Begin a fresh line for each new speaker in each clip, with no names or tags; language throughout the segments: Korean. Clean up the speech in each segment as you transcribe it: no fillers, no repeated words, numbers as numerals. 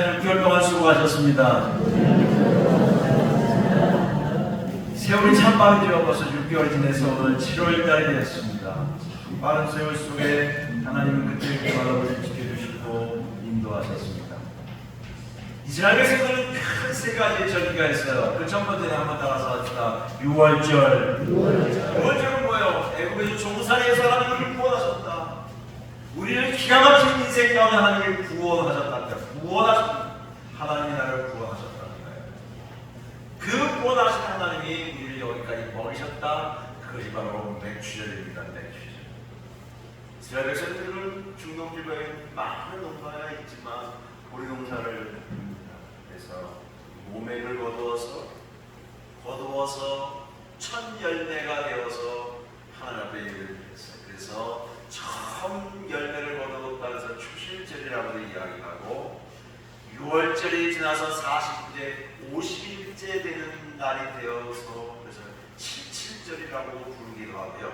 6개월 동안 수고하셨습니다. 세월이 참 빠르죠. 벌써 6개월이 지내서 오늘 7월달이 되었습니다. 빠른 세월 속에 하나님은 그때 바라보를 지켜주시고 인도하셨습니다. 이스라엘 백성들은 큰 세 가지의 절기가 있어요. 그 첫 번째는 한번 따라서 합시다. 6월절. 6월절은 뭐예요? 애국에서 종살이에서 하나님을 구원하셨다. 우리를 기가 막힌 인생 가운데 하나님을 구원하셨다. 구원하셨다. 하나님이 나를 구원하셨다는 거예요. 그 구원하신 하나님이 우리를 여기까지 먹이셨다. 그것이 바로 맥주절입니다. 맥주절. 이스라엘 백성들은 중동지방에 많은 농사가 있지만 보리 농사를 합니다. 그래서 모맥을 거두어서 첫 열매가 되어서 하나님 앞에 예배를 드렸어요. 그래서 처음 열매를 거두었다 해서 초실절이라고도 이야기하고 6월절이 지나서 49제 50일째 되는 날이 되어서 그래서 77절이라고 부르기도 하고요.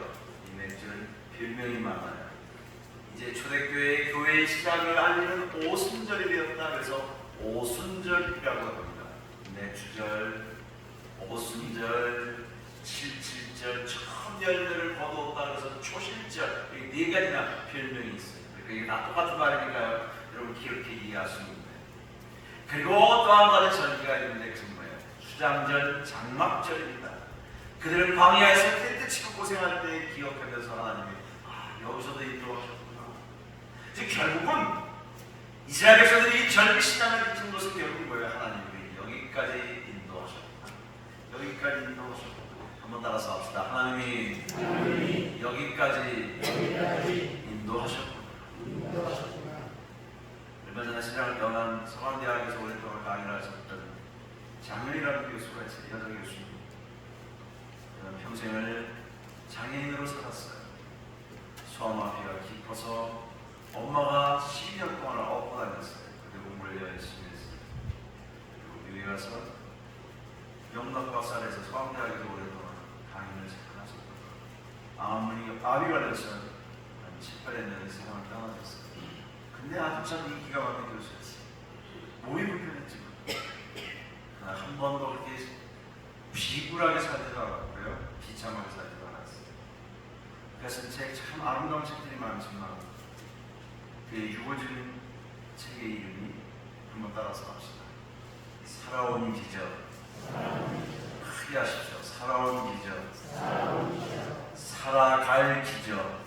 이 맥주는 별명이 많아요. 이제 초대교회의 교회의 시작을 알리는 오순절이 되었다 그래서 오순절이라고 합니다. 맥주절, 오순절, 77절, 처음 열매를 거두었다 그래서 초실절 네 가지나 별명이 있어요. 그러니까 이게 다 똑같은 말이니까요. 여러분 기억해 이해하시면 돼요. 그리고 또 한 가지 절기가 있는데 그것은 뭐예요? 수장절, 장막절입니다. 그들은 광야에서 텐트 치고 고생할 때 기억하면서 하나님이 여기서도 인도하셨구나. 즉 결국은 이스라엘 백성들이 이 절기 신앙을 지킨 것은 결국은 뭐예요? 하나님이 여기까지 인도하셨구나. 여기까지 인도하셨구나. 한번 따라서 합시다. 하나님이 여기까지 인도하셨구나. 얼마 전에 신학을 떠난 서강대학에서 오랫동안 강의를 하셨던 장현이라는 교수가 있어요. 여자 교수님. 저는 평생을 장애인으로 살았어요. 소아마비가 깊어서 엄마가 12년 동안 업고 다녔어요. 그리고 공부를 열심히 했어요. 그리고 미국에 가서 영락박사에서 서강대학에서 오랫동안 강의를 하셨던 어머니가 아비가 돼서 한 7, 8년 세상을 떠나셨어요. 근데 아주 참 인기가 많은 교수였어요. 몸이 불편했지만 한 번도 그렇게 비굴하게 살지도 않았고요. 비참하게 살지도 않았어요. 그래서 책 참 아름다운 책들이 많지만 그 유고진 책의 이름이 한번 따라서 합시다. 살아온 기적. 크게 하십시오. 살아온 기적. 살아갈 기적.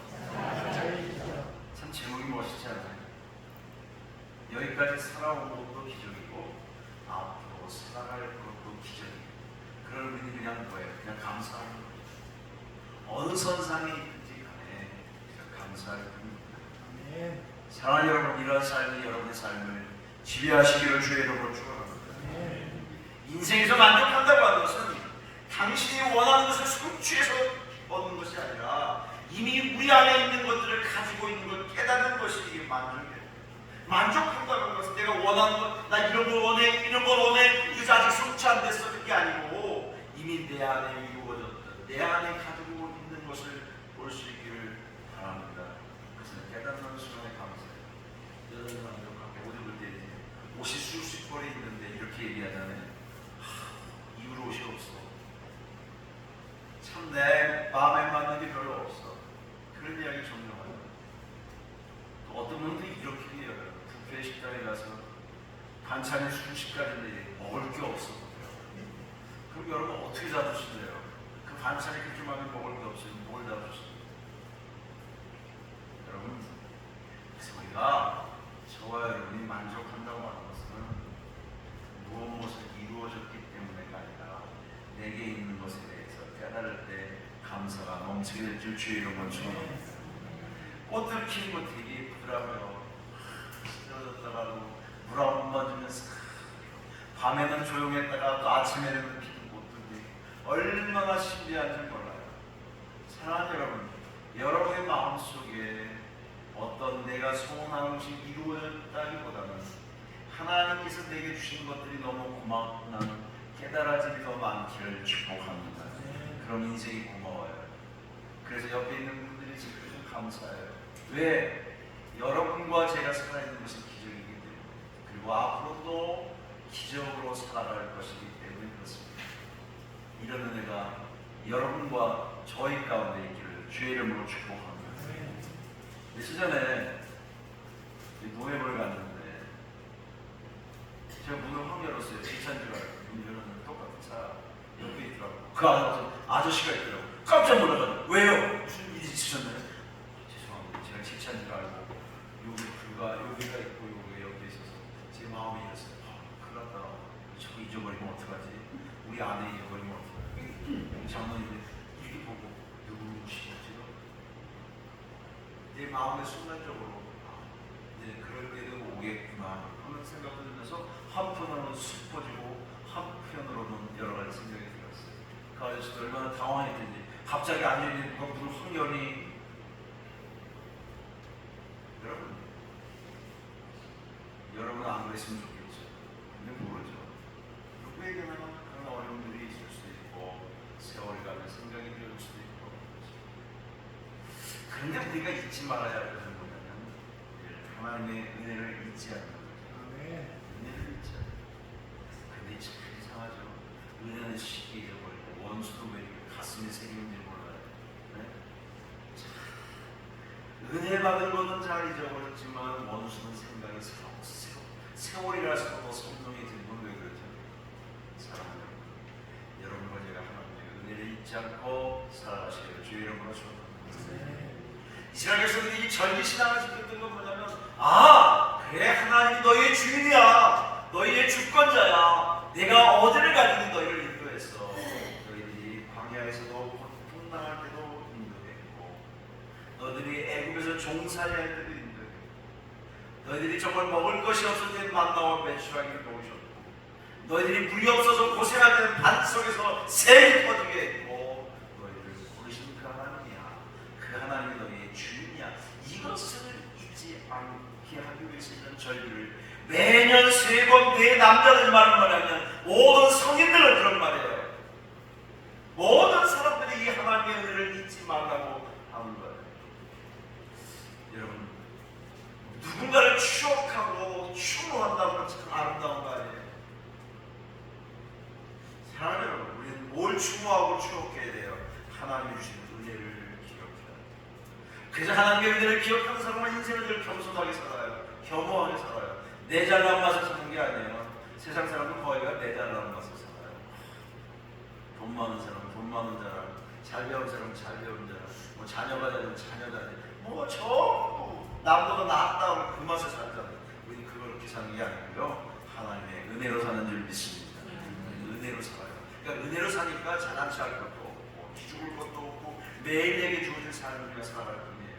참 제목이 멋있지 않아요? 여기까지 살아온 것도 기적이고 앞으로 살아갈 것도 기적이고 그런 의미는 그냥 뭐예요? 그냥 감사하는 거예요. 어느 선상에 있든지 간에 감사할 뿐입니다. 사랑하는 여러분, 이런 삶이 여러분의 삶을 지배하시기를 주의 이름으로 축원합니다. 인생에서 만족한다고 하는 것은 당신이 원하는 것을 성취해서 얻는 것이 아니라 이미 우리 안에 있는 것들을 가지고 있는 걸 깨닫는 것이 이게 만족이에요. 만족한다는 것은 내가 원하는 것, 나 이런 걸 원해, 이런 걸 원해, 이거 아직 성취 안 됐어, 그게 아니고 이미 내 안에 이루어졌던, 내 안에 가지고 있는 것을 볼 수 있기를 바랍니다. 그래서 깨닫는 순간에 감사해요. 여러분 만족하고 옷 입을 때 옷이 수십 벌이 있는데 이렇게 얘기하잖아요. 입을 옷이 없어. 참 내 마음에 맞는 게 별로 없어. 그런 이야기 종종 하죠. 어떤 분도 이렇게 해요. 뷔페 식당에 가서 반찬이 수십 가지인데 먹을 게 없어. 그럼 여러분 어떻게 잡으실래요? 그 반찬이 그렇게 많이 먹을 게 없으면 뭘 잡으실래요? 여러분, 그래서 우리가 저와 여러분이 만족한다고 하는 것은 무엇이 이루어졌기 때문에가 아니라 내게 있는 것에 대해서 깨달을 때 감사가 넘치게 될 줄 주의 이름으로 축원합니다. 꽃들 피는 거 되게 예쁘더라고요. 쓰러졌다가도 물 한 번 주면서 밤에는 조용했다가 또 아침에는 피는 꽃들이 얼마나 신비한지 몰라요. 사랑하는 여러분, 여러분의 마음속에 어떤 내가 소원하는 것이 이루어졌다기보다는 하나님께서 내게 주신 것들이 너무 고맙구나 깨달아짐이 더 많기를 축복합니다. 그럼 인생이 고마워요. 그래서 옆에 있는 분들이 지금 감사해요. 왜? 여러분과 제가 살아있는 것이 기적이기 때문에. 그리고 그리고 앞으로도 기적으로 살아갈 것이기 때문에 그렇습니다. 이런 은혜가 여러분과 저희 가운데 있기를 주의 이름으로 축복합니다. 며칠 전에 노예를 갔는데 제가 문을 확 열었어요. 기차인 줄 알고 문 열었는데 똑같은 차 옆에 있더라고요. 그 안에 아저씨가 있더라고요. 깜짝 놀라가지고 왜요? 무슨 일이 있으셨나요? 죄송합니다. 제가 기차인 줄 알고 여기가 있고 여기가 옆에 있어서 제 마음이 이랬어요. 큰일 났다. 저거 잊어버리면 어떡하지? 우리 아내 잊어버리면 어떡하지? 장로님이 이렇게 보고 누구시죠? 내 마음에 순간적으로 이제 그럴 때도 오겠구나 하는 생각을 들면서 한편으로는 슬퍼지고 한편으로는 여러 가지 생각이 들었어요. 그 아저씨도 얼마나 당황했는지 갑자기 앉아있는 누가 문을 확 여니 여러분 안 그랬으면 좋겠죠. 근데 모르죠. 누구에게나 그런 어려움들이 있을 수도 있고 세월이 가면 생각이 변할 수도 있고 그런데 우리가 잊지 말아야 할 것은 뭐냐면 하나님의 은혜를 잊지 않는 거죠. 은혜를 잊지 않는 거죠. 근데 참 이상하죠. 은혜는 쉽게 잊어버리고 원수도 왜 이렇게 가슴에 새기는지 몰라요. 네? 은혜 받은 것은 잘 잊어버렸지만 원수는 생각이 세월이라서 더 선명해지는 건 왜 그러죠? 사랑하는 여러분과 제가 하나님의 은혜를 잊지 않고 살아가시기를 주의 이름으로 축원합니다. 이스라엘 백성들이 전기신앙을 지켰던 건 뭐냐면 그래 하나님이 너희의 주인이야, 너희의 주권자야, 내가 어디를 가든지 너희를 인도했어. 너희들이 광야에서도 고통당할 때도 인도했고 너희들이 애굽에서 종살이할 때도 인도했고 너희들이 정말 먹을 것이 없을 때 만나와 메추라기를 놓으셨고 너희들이 물이 없어서 고생할 때는 밭속에서 새이 터지게 했고 너희들을 부르신 그 하나님이야. 그 하나님이 너희의 주인이야. 이것을 잊지 않게 하기 위해서 이런 절기를 매년 3번 내 남자들만 말하면 모든 성인들은 그런 말이에요. 모든 사람들이 이 하나님의 은혜를 잊지 말라고 하는 거예요. 여러분 누군가를 추억하고 추모한다고 참 아름다운 거 아니에요? 사랑하는 여러분, 우리는 뭘 추모하고 추억해야 돼요? 하나님이 주신 은혜를 기억해야 돼요. 그래서 하나님의 은혜를 기억하는 사람은 인생을 늘 겸손하게 살아요. 겸허하게 살아요. 내 잘난 맛을 사는 게 아니에요. 세상 사람은 거의가 내 잘난 맛을 살아요. 돈 많은 사람은 돈 많은 자랑, 잘 배운 사람은 잘 배운 자랑, 뭐 자녀가 되면 자녀 자랑, 뭐 전부 남보다 낫다고 그 맛을 살잖아요. 우리는 그렇게 사는 게 아니고요. 하나님의 은혜로 사는 줄 믿습니다. 은혜로 살아요. 그러니까 은혜로 사니까 자랑치 할 것도 없고 기죽을 것도 없고 매일 내게 주어진 삶을 우리가 살아갈 뿐이에요.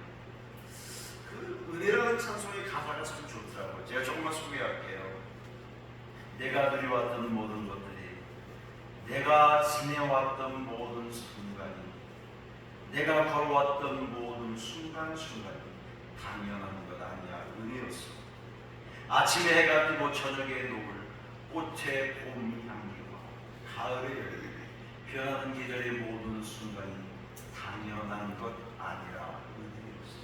그 은혜라는 찬송의 가사가 참 좋더라고요. 제가 조금만 소개할게요. 내가 누려왔던 모든 것들이, 내가 지내왔던 모든 순간이, 내가 걸어왔던 모든 순간순간이 당연한 것 아니야. 은혜였어. 아침에 해가 뜨고 저녁에 노을, 꽃의 봄 향기와 가을의 열기, 변하는 계절의 모든 순간이 당연한 것 아니라 은혜였어.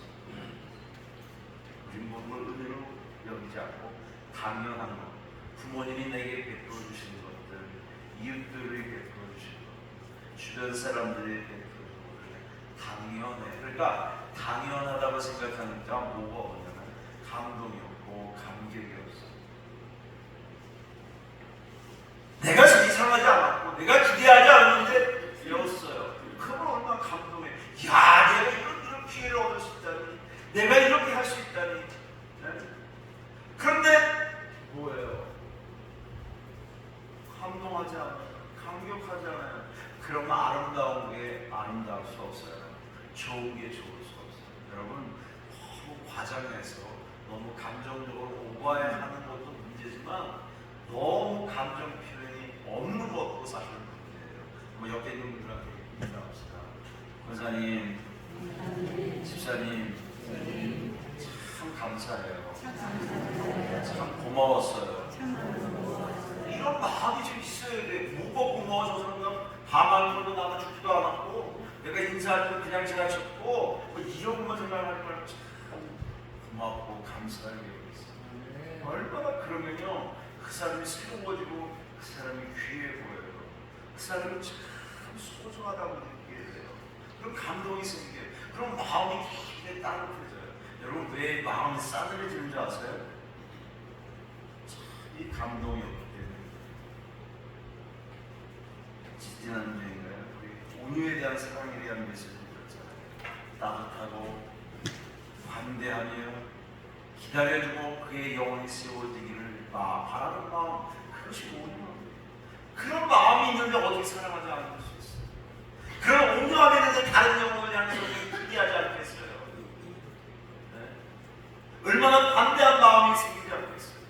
우리 모든 걸 은혜로 여기지 않고 당연한 것, 부모님이 내게 베풀어 주신 것들, 이웃들이 베풀어 주신 것, 주변 사람들이 베풀어 주신 것들 당연해. 그러니까 당연하다고 생각하니까 뭐가 없냐면 감동이 없고 감격이 없어. 내가 이상하지 않았고 내가 기대하지 않았는데 되었어요. 그러면 얼마나 감동해. 야, 내가 이런 기회를 얻을 수 있다니, 내가 이렇게 할 수 있다니. 네? 그런데 뭐예요? 감동하지 않아요. 감격하지 않아요. 그러면 아름다운 게 아름다울 수 없어요. 좋은 게 좋을 수 없어요. 여러분, 너무 과장해서 너무 감정적으로 오버하는 것도 문제지만 너무 감정 표현이 없는 것도 사실 문제예요. 뭐 옆에 있는 분들한테 인사합시다. 권사님, 집사님, 참 감사해요. 참 고마웠어요. 이런 마음이 좀 있어야 돼. 뭐가 고마워? 저 사람은 밤을 물고 나는 죽지도 않았고 내가 인사할 때 그냥 지나쳤고 뭐 이런 것만 생각하지 말고 참 고맙고 감사하게 여기있어요. 얼마나 그러면요 그 사람이 새로워지고 그 사람이 귀해 보여요. 그 사람이 참 소중하다고 느끼게 돼요. 그럼 감동이 생겨요. 그럼 마음이 깊게 따뜻해져요. 여러분 왜 마음이 싸늘해지는 줄 아세요? 이 감동이 없기 때문에. 지지난 주인가요? 온유에 대한 사랑에 대한 메시지를 들었잖아요. 따뜻하고 관대하며 기다려주고 그의 영혼이 세워지기를 바라는 마음, 그것이 온유함이에요. 그런 마음이 있는데 어떻게 사랑하지 않을 수 있어요? 그런 온유함이 있는데 다른 영혼을 향해서 크게하지 않겠어요? 네? 얼마나 관대한 마음이 생기지 않겠어요?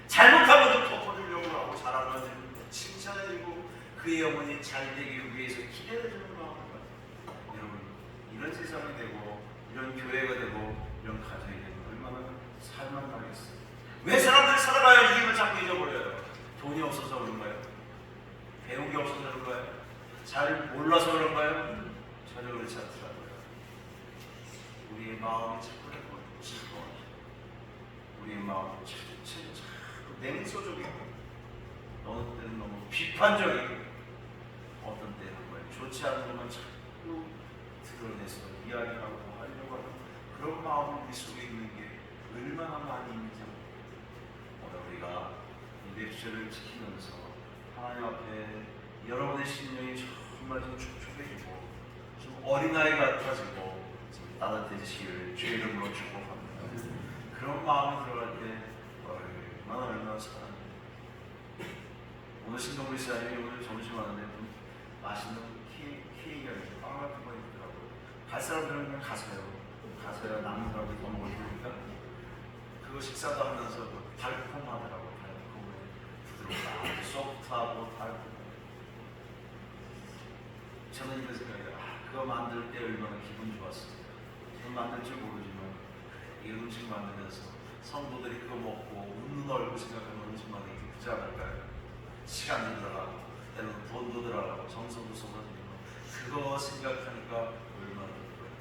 잘못하면 덮어주려고 하고 잘하면 칭찬해주고 그의 영혼이 잘 되기 위해서 기다려주는 마음을 가져요. 여러분 이런 세상이 되고 이런 교회가 되고 이런 가정이 되고 얼마나 살만하겠어요. 왜 사람들이 살아가야 이익을 자꾸 잊어버려요? 돈이 없어서 그런가요? 배운 게 없어서 그런가요? 잘 몰라서 그런가요? 전혀 그렇지 않더라고요. 우리의 마음이 자꾸 즐거워요. 우리의 마음이 자꾸 냉소적이고 어느 때는 너무 비판적이고 어떤 때는 정말 좋지 않은 것만 자꾸 드러내서 이야기하고 하려고 하는 그런 마음이 우리 속에 있는 게 얼마나 많이 있는지 오늘 우리가 이 렉처를 지키면서 하나님 앞에 여러분의 심령이 정말 좀 촉촉해지고 좀 어린아이 같아지고 좀 따뜻해지시기를 주의 이름으로 축복합니다. 그런 마음이 들어갈 때 얼마나 사랑해요. 오늘 신동훈 시장님이 오늘 점심 하는데 좀 맛있는 케이크가 있고 빵 같은 거 있더라고요. 갈 사람들은 그냥 가세요. 남은 사람이 더 먹을 테니까 그거 식사도 하면서 달콤하더라고요. 부드럽고 아주 소프트하고 달콤하고 저는 이런 생각이에요. 그거 만들 때 얼마나 기분 좋았을까. 저는 만들 줄 모르지만 이 음식 만들면서 성도들이 그거 먹고 웃는 얼굴 생각하면 음식 만들기 기쁘지 않을까요? 시간도 들어가고 때로는 돈도 들어가고 정성도 쏟아지고 그거 생각하니까 얼마나 좋아요.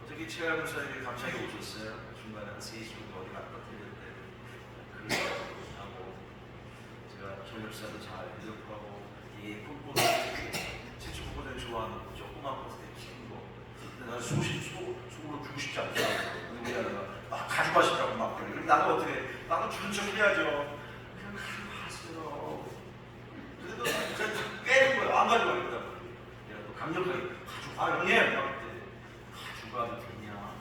어저께 최하 목사님이 갑자기 오셨어요. 중간에 한 3시 정도 어디 갔다 들렸는데 그걸 하고 제가 전역사도 잘 대접하고 예쁜 꽃을 최초보다 좋아하는 조그만 꽃에 키운 거 근데 나는 속으로 주고 싶지 않더라고요. 우리 아내가 막 가져가시라고 막 그래. 그럼 나는 어떻게 나도 주는 척 해야죠. 그냥 가져가세요. 그래도 그냥 깨는 거예요. 안 가져가겠다. 내가 또 강력하게 가져가 형님 가져가도 되냐?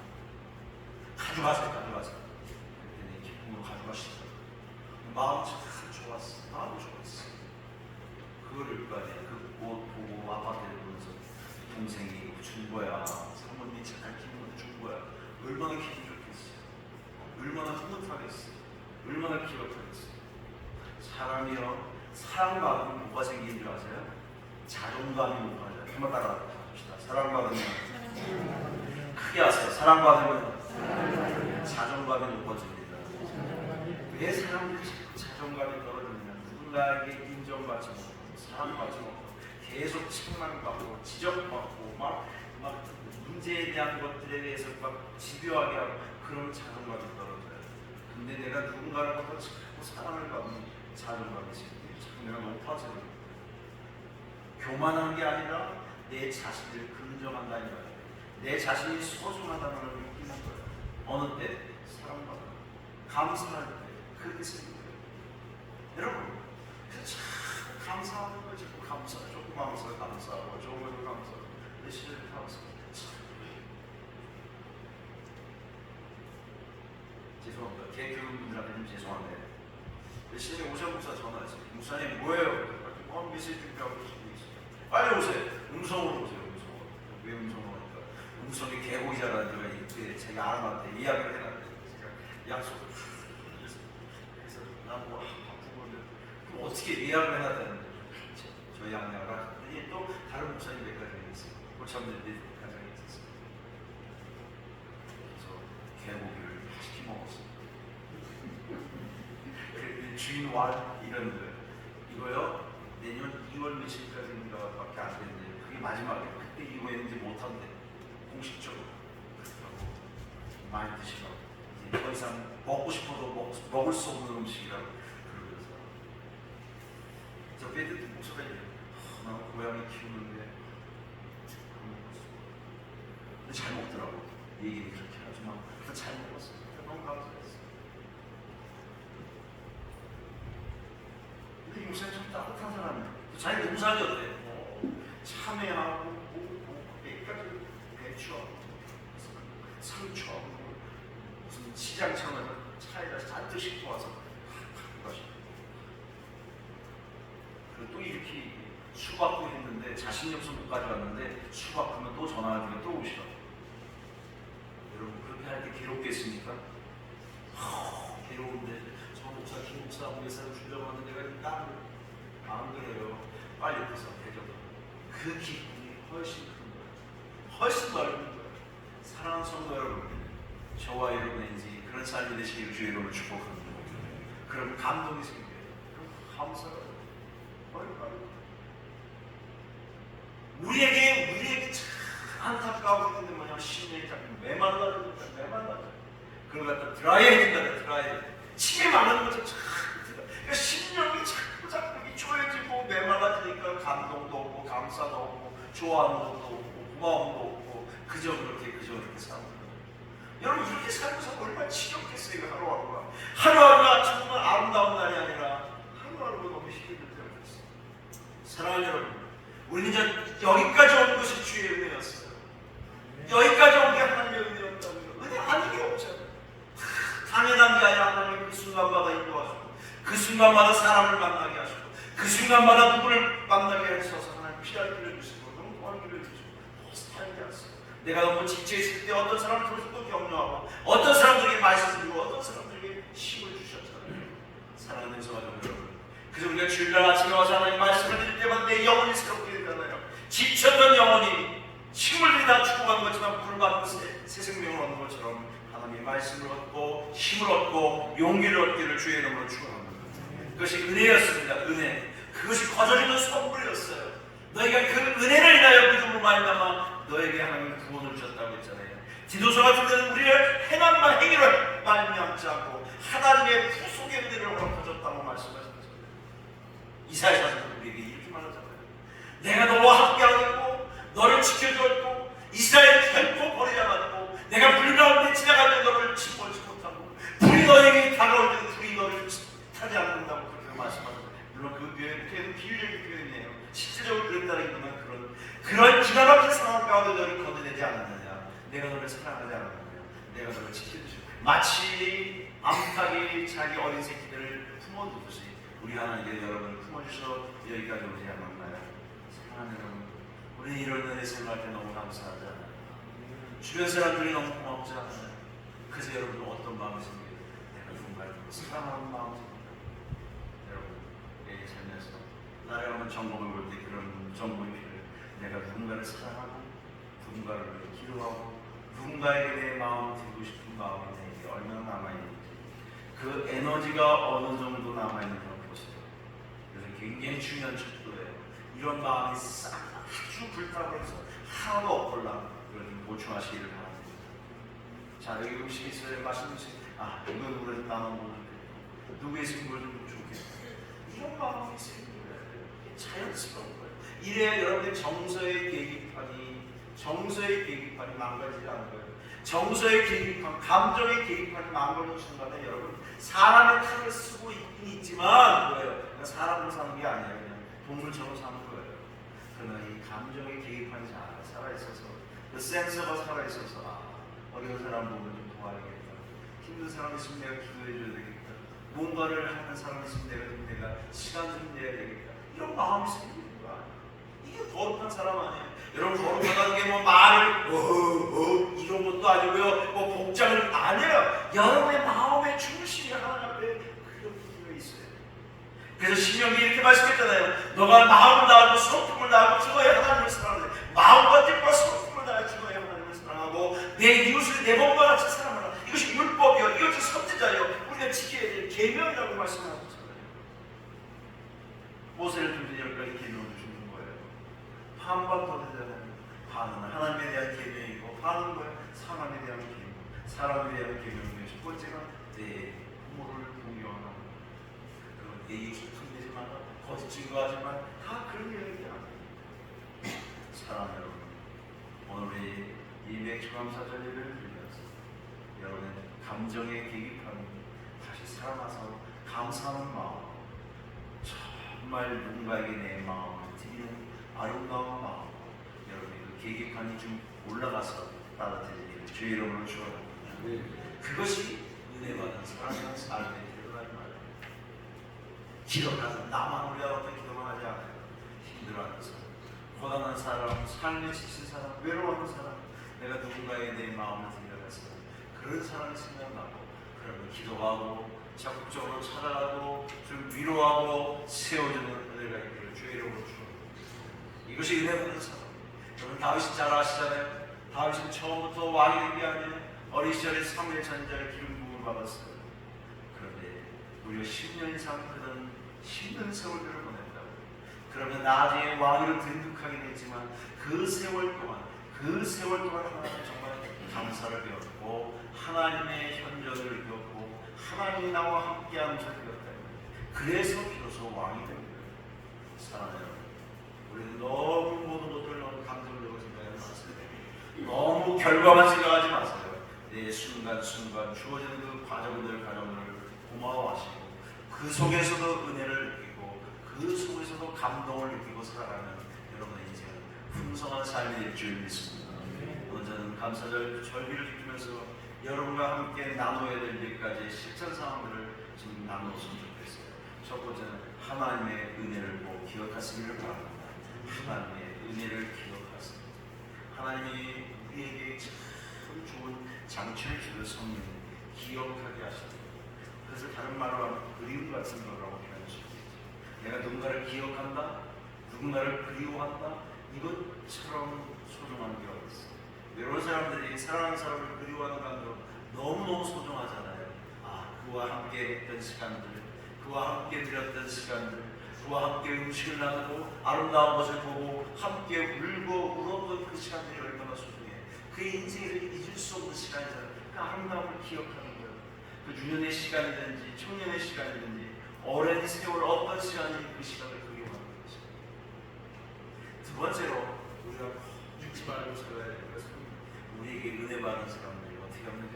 가져가세요. 그랬더니 기쁨으로 가져가시더라고요. 마음 참 좋았어. 마음 좋았어. 그거를 그옷 보고 아파트에 보면서 동생이 준 거야. 사모님이 잘 키우는데 준 거야. 얼마나 기분 좋겠어. 얼마나 흐뭇하겠어. 얼마나 기억하겠어. 사람이요 사랑받으면 뭐가 생기는 줄 아세요? 자존감이 높아져요. 한번 따라 합시다. 사랑받으면 크게 하세요. 사랑받으면 자존감이 높아집니다. 왜 사람들이 자존감이 떨어지느냐? 누군가에게 인정받지 못하고 사랑받지 못하고 계속 책망받고 지적받고 막 문제에 대한 것들에 대해서 막 집요하게 하고 그런 자존감이 떨어져요. 근데 내가 누군가로부터 자꾸 사랑을 받는 자존감이 생겨요. 자꾸 내가 높아져요. 교만한 게 아니라 내 자신을 긍정한다는 거예요. 내 자신이 소중하다는 걸 느끼는 거예요. 어느 때? 사랑받아. 감사할 때. 그렇게 생겨요. 여러분, 참 감사하는 거 자꾸 감사하고 조금 감사하고 좋은 것도 감사하고 내실을 감사하고 죄송합니다. 개교분들한테 좀 죄송한데 내실에 오셔 목사 전화했어요. 목사님 뭐예요? 메시지 준비하고 있어요. 빨리 오세요. 음성으로 오세요. 음성으로. 왜 음성으로 하니까 음성이 개고기자라는 데가 이때 제가 알아놨대. 이야기를 해놨대. 제가 약속을 그래서 나뭐 바쁘고 그럼 어떻게 예약을 해놨다는데 저희 양녀가 또 다른 목사님 몇 가지 있어요. 고참들 몇 가지 있었어요. 그래서 개고기를 시키 먹었어요. 그랬더니 주인 와 이러는 거예요. 이거요 내년 2월 며칠까지인가밖에 안 되는데 그게 마지막이에요. 그때 이후에 이제 못한대. 공식적으로 그렇다고 많이 드시라고 이제 더 이상 먹고 싶어도 먹을 수 없는 음식이라고 그러면서 저 베드 목소리가 이래요. 나는 고양이 키우는데 근데 잘 먹더라고. 얘기는 그렇게 하지만 잘 먹었어. 너무 감사했어. 근데 이 목사님 참 따뜻한 사람이야. 자기 농사지 어때? 참외하고 여기까지 배추하고 상추하고 무슨 시장창에서 차에다 잔뜩 싣고 와서 갖고 가시고 그리고 또 이렇게 수박도 했는데 자신이 없어서 못 가져왔는데 수박하면 또 전화하면 또 오시라고. 여러분 그렇게 할 때 괴롭겠습니까? 괴로운데 저 목사 김 목사 위해서 주려고 하는데 내가 안 그래요. 빨리 가서 대접. 그 기쁨이 훨씬 큰 거예요. 훨씬 넓은 거예요. 사랑하는 성도 여러분, 저와 여러분의 이제 그런 삶이 되시기를 주의 이름으로 축복합니다. 그럼 감동이 생겨요. 그럼 감사가 우리에게 참 안타까운 건데 뭐냐, 심령이 자꾸 메말라져. 그걸 갖다 드라이해야 된다. 드라이해. 침이 많은 것처럼 그러니까 심령이 자꾸 쪼여지고 메말라지니까 감동도 없고 감사도 없고 좋아하는 것도 없고 고마움도 없고 그저 그렇게 사는 거예요. 여러분 이렇게 살면서 얼마나 지겹겠어요. 하루하루가 정말 아름다운 날이 아니라 하루하루가 너무 힘들 때가 있어요. 사랑하는 여러분, 우리는 이제 여기까지 온 것이 주의 은혜였어요. 여기까지 온 게 하나님의 은혜였다고요. 은혜 아닌 게 없잖아요. 당연한 게 아니라 하나님이 그 순간마다 인도하시고 그 순간마다 사람을 만나게 하시고 그 순간마다 누구를 만나게 하셔서 하나님 피할 길을 주시고 너무 고한 길을 주시고 살게 하세요. 내가 너무 지쳐있을 때 어떤 사람들을 또 격려하고 어떤 사람들에게 말씀을 드리고 어떤 사람들에게 힘을 주셨잖아요. 사랑하는 성도들 여러분, 그래서 우리가 주일날 아침에 와서 하나님 말씀을 드릴 때마다 내 영혼이 새롭게 되잖아요. 지쳤던 영혼이 힘을 다 죽어가는 것처럼 불을 받는 새 생명을 얻는 것처럼 하나님의 말씀을 얻고 힘을 얻고 용기를 얻기를 주의 이름으로 축원합니다. 그것이 은혜였습니다. 은혜. 그것이 거저주는 선물이었어요. 너희가 그 은혜를 인하여 믿음으로 말미암아 너에게 하나님은 구원을 주셨다고 했잖아요. 디도서 같은 데는 우리를 행함만 행위로 말미암지 않고 하나님의 후속의 은혜를 허락하셨다고 말씀하셨잖아요. 이사야서는 우리에게 이렇게 말하잖아요. 내가 너와 함께하고 너를 지켜주었고 이스라엘을 결코 버리지 않았고 내가 불 가운데 지나갈 때 너를 침몰치 못하고 불이 너에게 다가올 때 불이 너를 타지 않는다고 그렇게 말씀하셨어요. 물론 그 표현은 비유적인 표현이에요. 실제적으로 그랬다기보다는 그런 기가 막힌 상황 가운데 너를 건져내지 않았느냐, 내가 너를 사랑하지 않았느냐, 내가 너를 지켜주시고 마치 암탉이 자기 어린 새끼들을 품어두듯이 우리 하나님께 여러분을 품어주셔서 여기까지 오지 않았나요? 사랑하는 여러분, 우리는 이런 은혜 생각할 때 너무 감사하지 않아요? 주변 사람들이 너무 고맙지 않아요? 그래서 여러분은 어떤 마음이 생겨요? 내가 누군가를 사랑하는 마음이 생겨요. 여러분, 내 삶에서 나를 한번 점검해 볼 때 그런 점검이 필요해요. 내가 누군가를 사랑하고 누군가를 기도하고 누군가에게 내 마음을 드리고 싶은 마음이 내게 얼마나 남아있는지 그 에너지가 어느 정도 남아있는지 보세요. 그래서 굉장히 중요한 척도예요. 이런 마음이 싹 아주 불타버려서 하나도 없걸라 그걸 좀 보충하시기를 바랍니다. 자, 여기 음식이 있어요. 맛있는 음식. 이거 누구를 나눠 먹으면 좋겠고 누구의 생물을 좀 좋겠고 이런 마음이 생겨야 돼요. 자연스러운 거예요. 이래야 여러분의 정서의 계기판이 망가지지 않은 거예요. 정서의 계기판, 감정의 계기판이 망가지는 순간에 여러분 사람의 칼을 쓰고 있긴 있지만 뭐예요? 그냥 사람으로 사는 게 아니에요. 그냥 동물처럼 사는 거예요. 그러나 이 감정의 계기판이 잘 살아있어서 그 센서가 살아있어서 어려운 사람 보면 좀 도와야겠다. 힘든 사람 있으면 내가 기도해줘야 되겠다. 뭔가를 하는 사람 있으면 내가 시간 좀 내야 되겠다. 이런 마음이 생기는 거야. 이게 거룩한 사람 아니에요. 여러분 거룩하다는 게 뭐 말을 이런 것도 아니고요. 뭐 복장을 아니에요. 여러분의 마음의 중심이 하나님 앞에 그런 부분이 있어요. 그래서 신명기 이렇게 말씀했잖아요. 너가 마음을 다하고 성품을 다하고 주어야 하나님을 사랑하는 마음과 뜻과 성품을 다해 주어야 하나님을 사랑하고 내 이웃을 내 몸과 같이 사랑하라. 이것이 율법이요. 이것이 선지자요. 우리가 지켜야 될 계명이라고 말씀하셨잖아요. 모세를 통해 10가지 계명을 주는 거예요. 반반 더 되잖아요. 반은 하나님에 대한 계명이고 반은 뭐예요? 사람에 대한 계명. 사람에 대한 계명 중에 첫 번째가 내 부모를 공경하는 그런 예의 깊은 마라, 거짓 증거하지 마라. 다 그런 이야기야. 사랑 여러분, 오늘 이 맥주감사절리를 들면서 여러분의 감정의 계기판이 다시 살아나서 감사하는 마음, 정말 누군가에게 내 마음을 드리는 아름다운 마음, 여러분의 그 계기판이 좀 올라가서 따뜻해지기를 주의 이름으로 축원합니다. 그것이 은혜 받은 사랑하는 삶의 태도라는 말이에요. 기도하는 나만 우리가 어떤 기도만 하지 않아요. 힘들어하는 사람, 고단한 사람, 삶에 지친 사람, 외로워하는 사람, 내가 누군가에게 내 마음을 들려가서 그런 사람이 생각나고 그러면 기도하고 적극적으로 찾아가고 좀 위로하고 세워주는 은혜가 있기를 주의 이름으로 축원합니다. 이것이 은혜 받는 사람. 여러분 다윗이 잘 아시잖아요. 다윗은 처음부터 왕이 된 게 아니에요. 어린 시절에 사무엘 전자를 기름 부음을 받았어요. 그런데 무려 10년 이상 그런 힘든 세월들을 보냈다고. 그러면 나중에 왕위를 등극하게 됐지만 그 세월 동안 하나님 정말 감사를 배웠고 하나님의 현존을 배웠고 하나님이 나와 함께하는 것을 배웠다. 그래서 비로소 왕이 된 거예요. 사랑하는 여러분, 우리는 너무 모든 것들을 너무 감정적으로 생각하지 마세요. 너무 결과만 생각하지 마세요. 내 순간순간 주어지는 그 과정들 가정들을 고마워하시고 그 속에서도 은혜를 느끼고 그 속에서도 감동을 느끼고 살아가는 여러분의 인생은 풍성한 삶이 될 줄 믿습니다. 오늘 저는 감사절 절기를 지키면서 여러분과 함께 나눠야 될 몇 가지 실천 상황들을 좀 나누었으면 좋겠어요. 첫 번째는 하나님의 은혜를 꼭 기억하시기를 바랍니다. 하나님의 은혜를 기억하세요. 하나님이 우리에게 참 좋은 장치를 주는 성령 기억하게 하십니다. 그래서 다른 말로 하면 그리움 같은 거라고 표현할 수 있겠죠. 내가 누군가를 기억한다, 누군가를 그리워한다, 이것처럼 소중한 게 어디 있어요. 여러 사람들이 사랑하는 사람을 그리워하는 감정 너무너무 소중하잖아요. 그와 함께 했던 시간들, 그와 함께 드렸던 시간들, 그와 함께 음식을 나누고 아름다운 것을 보고 함께 울고 울었던 그 시간들이 얼마나 소중해. 그의 인생에서 잊을 수 없는 시간이잖아요. 그 아름다움을 기억하는 거예요. 그 유년의 시간이든지 청년의 시간이든지 오랜 세월 어떤 시간이 그 시간을 그리워하는 것입니다. 두 번째로 우리가 잊지 말고 살아야 될 것은 우리에게 은혜 받은 사람들이 어떻게 하면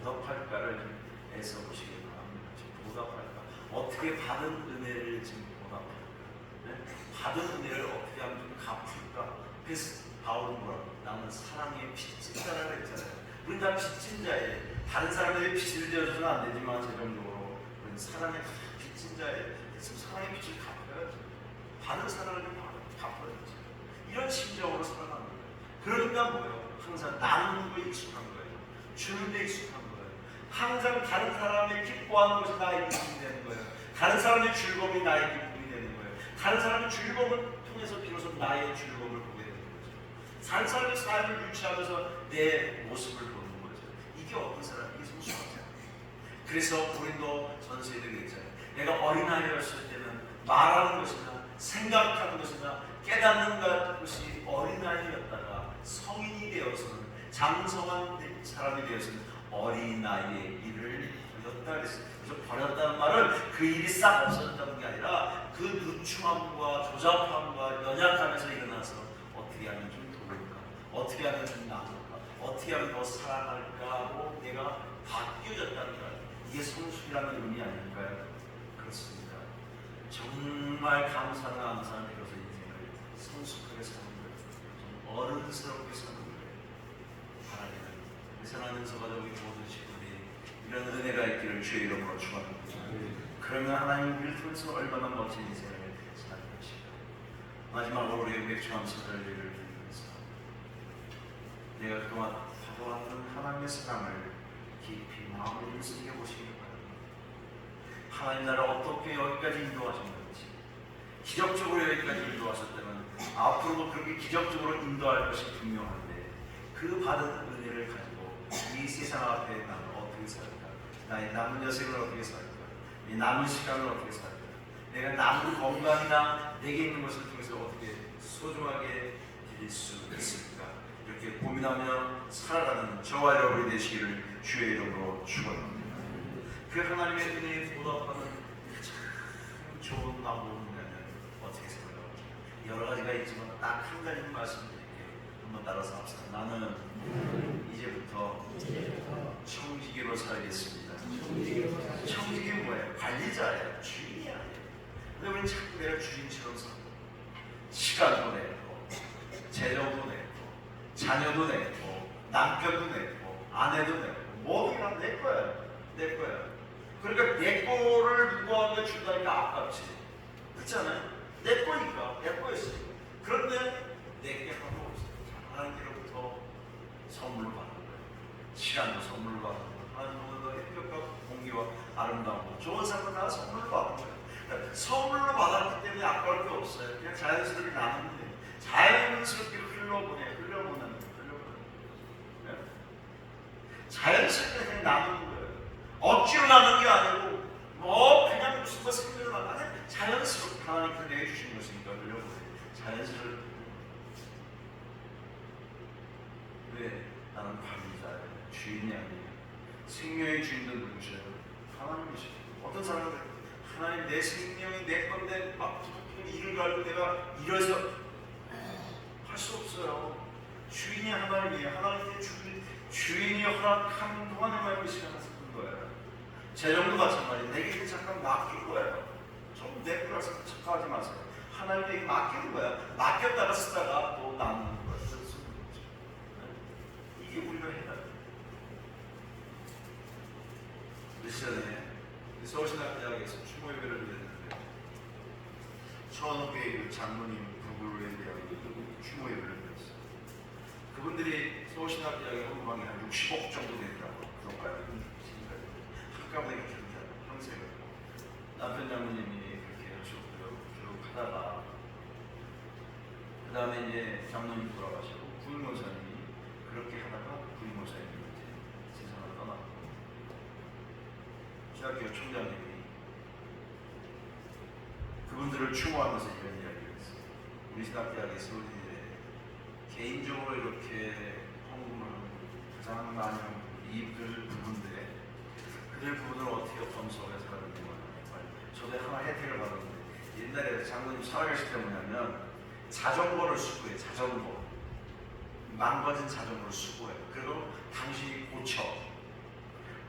보답할까를 좀 애써 보시기 바랍니다. 보답할까? 어떻게 받은 은혜를 지금 보답할까? 네? 받은 은혜를 어떻게 하면 좀 갚을까? 그래서 바울은 뭐라고? 나는 사랑의 빚진 자라고 했잖아요. 우린 다 빚진 자예요. 다른 사람에게 빚을 지어줘서는 안 되지만 최종적으로 우리는 사랑의 빚진 자예요. 그래서 사랑의 빚을 갚아야죠. 받은 사랑을 좀 갚아야죠. 이런 심정으로 살아가는 거예요. 그러니까 뭐예요? 항상 나누는 거에 익숙한 거예요. 주는 데 익숙한 거예요. 항상 다른 사람이 기뻐하는 것이 나의 기쁨이 되는 거예요. 다른 사람의 즐거움이 나의 기쁨이 되는 거예요. 다른 사람의 즐거움을 통해서 비로소 나의 즐거움을 보게 되는 거죠. 다른 사람의 삶을 유치하면서 내 모습을 보는 거죠. 이게 어떤 사람? 이게 성숙한 사람. 그래서 고린도 전서에도 그랬잖아요. 내가 어린아이였을 때는 말하는 것이나 생각하는 것이나 깨닫는 것이 어린아이였다가 성인이 되어서는 장성한 사람이 되어서는 어린아이의 일을 버렸다 그랬어요. 그래서 버렸다는 말은 그 일이 싹 없어졌다는 게 아니라 그 누추함과 조잡함과 연약함에서 일어나서 어떻게 하면 좀 도울까, 어떻게 하면 좀 나눌까, 어떻게 하면 더 사랑할까 하고 내가 바뀌어졌다는 거 이게 성숙이라는 의미 아닐까요? 그렇습니다. 정말 감사한 비로소 인생을 성숙하게 사는 거예요. 좀 어른스럽게 사는 거예요. 하나님은 사랑하는 가족이 모든 식구들이 이런 은혜가 있기를 주의 이름으로 축원합니다. 그러면 하나님 우리를 통해서 얼마나 멋진 인생을 사는 것일까. 마지막으로 우리의 맥주감사절을 드리면서 내가 그동안 받아왔던 하나님의 사랑을 깊이 마음으로 새겨보시기 바랍니다. 하나님 나를 어떻게 여기까지 인도하신 건지, 기적적으로 여기까지 인도하셨다면 앞으로도 그렇게 기적적으로 인도할 것이 분명한데 그 받은 은혜를 가지고 이 세상 앞에 나는 어떻게 살까? 나의 남은 여생을 어떻게 살까? 이 남은 시간을 어떻게 살까? 내가 남은 건강이나 내게 있는 것을 통해서 어떻게 소중하게 드릴 수 있을까? 이렇게 그렇게 고민하며 살아가는 저와 여러분이 되시기를 주의 이름으로 축원합니다. 그 하나님의 은혜에 보답하는 참 좋은 방법이라면 어떻게 생각합니까? 여러 가지가 있지만 딱 한 가지 말씀드릴게요. 한번 따라서 합시다. 나는 이제부터 청지기로 살겠습니다. 청지기 뭐예요? 관리자예요. 주인이 아니에요. 근데 우리는 자꾸 내가 주인처럼 살고 시간도 내고 재정도 내고 자녀도 내고 남편도 내고 아내도 내고 모든 게 다 내 거야. 내 거야. 그러니까 내 거를 누구한테 준다니까 아깝지. 그렇잖아요. 내 거니까 내 거였어요. 그런데 내게 하고 하나님께로부터 선물로 받는 거예요. 시간도 선물로 받는 거예요. 하나님으로부터 행복과 공기와 아름다움 좋은 삶을 다 선물로 받는 거예요. 그러니까 선물로 받았기 때문에 아까울 게 없어요. 그냥 자연스럽게 나누면 돼요. 자연스럽게 흘러보내요. 네? 자연스럽게 그냥 나누는 거예요. 억지로 나누는 게 아니고 뭐 그냥 무슨 거 생각을 안 하냐. 자연스럽게 하나님께서 내주신 것이니까 흘려보내요. 자연스럽게. 왜? 나는 관리자예요. 주인이 아니에요. 생명의 주인도 누구세요? 하나님이시죠. 어떤 사람은 하나님 내 생명이 내 건데 막 일을 갈고 내가 이래서 할 수 없어요. 주인이 하나님이에요. 하나님의 주인이 허락한 동안에만 이 시간을 쓰는 거예요. 재정도 마찬가지예요. 내게 잠깐 맡긴 거예요. 좀 내 거라서 착각하지 마세요. 하나님에게 맡기는 거야. 맡겼다가 쓰다가 또 나누는 거예요. 이게 우리가 해야 돼요. 며칠 전에 서울신학대학에서 추모 예배를 드렸는데 천호교회 장로님 부부에 대한 추모 예배를 드렸어요. 그분들이 서울신학대학의 헌금방이 한 60억 정도 되더라고요. 그런가요? 한꺼번에 이렇게 항상 남편 장로님이 그렇게 쭉 하다가 그 다음에 이제 장로님 돌아가시고 부임원사님이 그렇게 하다가 부임원사님이 이제 세상을 떠났고 신학교 총장님이 그분들을 추모하면서 이런 이야기를 했어요. 우리 신학대학에서 개인적으로 이렇게 헌금을 가장 많이 이익을 부분인데 그들 부분을 어떻게 검소하게 살았는지 저도 하나 혜택을 받았는데 옛날에 장로님 살아계실 때 뭐냐면 자전거를 수거해요. 자전거 망가진 자전거를 수거해요. 그리고 당신이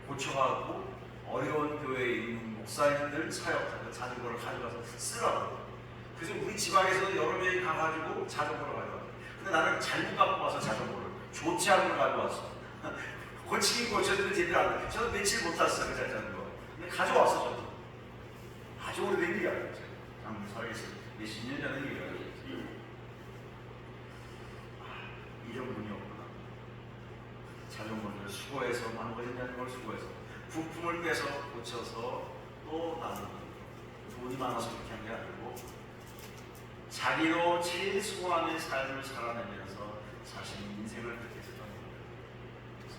고쳐가고 어려운 교회에 있는 목사님들 사역하는 자전거를 가져가서 쓰라고. 그래서 우리 지방에서 여러 명이 가가지고 자전거를 가져와요. 근데 나는 잘못 갖고 와서 자전거를 좋지 않은 걸 가져왔어. 고치긴 고쳤는데 제대로 안 돼. 저도 며칠 못 탔어요. 그 자전거. 근데 가져왔어. 저도. 아주 오래된 일이야. 장로 살아계서 몇십 년 전의 일이야. 이런 분이 없구나. 자전거를 수거해서 망가진 자전거를 수거해서 부품을 빼서 고쳐서 또 나누는 돈이 많아서 그렇게 한 게 아니고 자기로 제일 수고하는 삶을 살아내면서 자신의 인생을 그렇게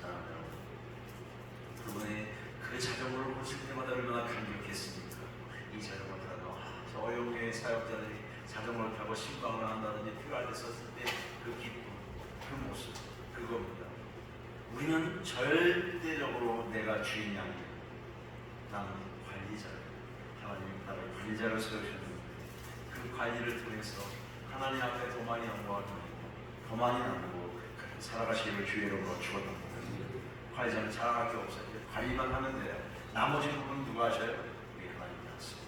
사랑하는 그분의 그 자전거를 고칠 때마다 얼마나 감격했습니까? 이 자전거 타고 저 어려운 사역자들이 자전거를 타고 신방을 한다든지 필요할 때 썼을 때 그 기쁨, 그 모습, 그겁니다. 우리는 절대적으로 내가 주인이 아니에요. 나는 관리자예요. 하나님이 나를 관리자로 세우셨는데 그 관리를 통해서 하나님 앞에 더 많이 영광을 돌리고 더 많이 나누고 살아가시기를 주의 이름으로 축원합니다. 관리자는 자랑할 게 없어요. 관리만 하면 돼요. 나머지 부분은 누가 하셔요? 우리 하나님이 하십니다.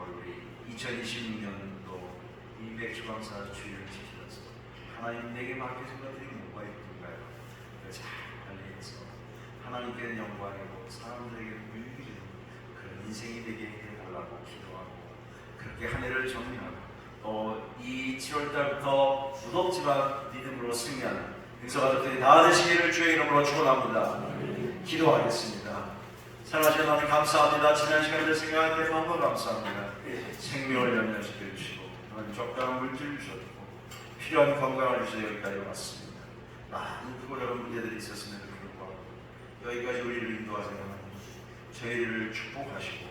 우리 2026년도 임백주방사 주일을 지키면서 하나님 내게 맡겨진 것들이 뭐가 있던가요? 잘 관리해서 하나님께는 영광이고 사람들에게는 유익이 되는 그런 인생이 되게 해달라고 기도하고 그렇게 한 해를 정리하고 또 이 7월달부터 무덥지만 믿음으로 승리하는 은서가족들이 다 되시기를 주의 이름으로 축원합니다. 기도하겠습니다. 사랑하시는 하나님 감사합니다. 지난 시간에 생각할 때 너무 감사합니다. 생명을 연결시켜 주시고 하나님 적당한 물질 주셨고 필요한 건강을 주셔서 여기까지 왔습니다. 많은 크고 작은 문제들이 있었음에도 불구하고 여기까지 우리를 인도하세요. 저희를 축복하시고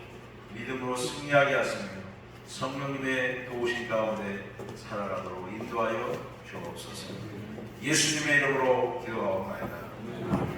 믿음으로 승리하게 하시며 성령님의 도우신 가운데 살아가도록 인도하여 주옵소서. 예수님의 이름으로 기도하옵나이다.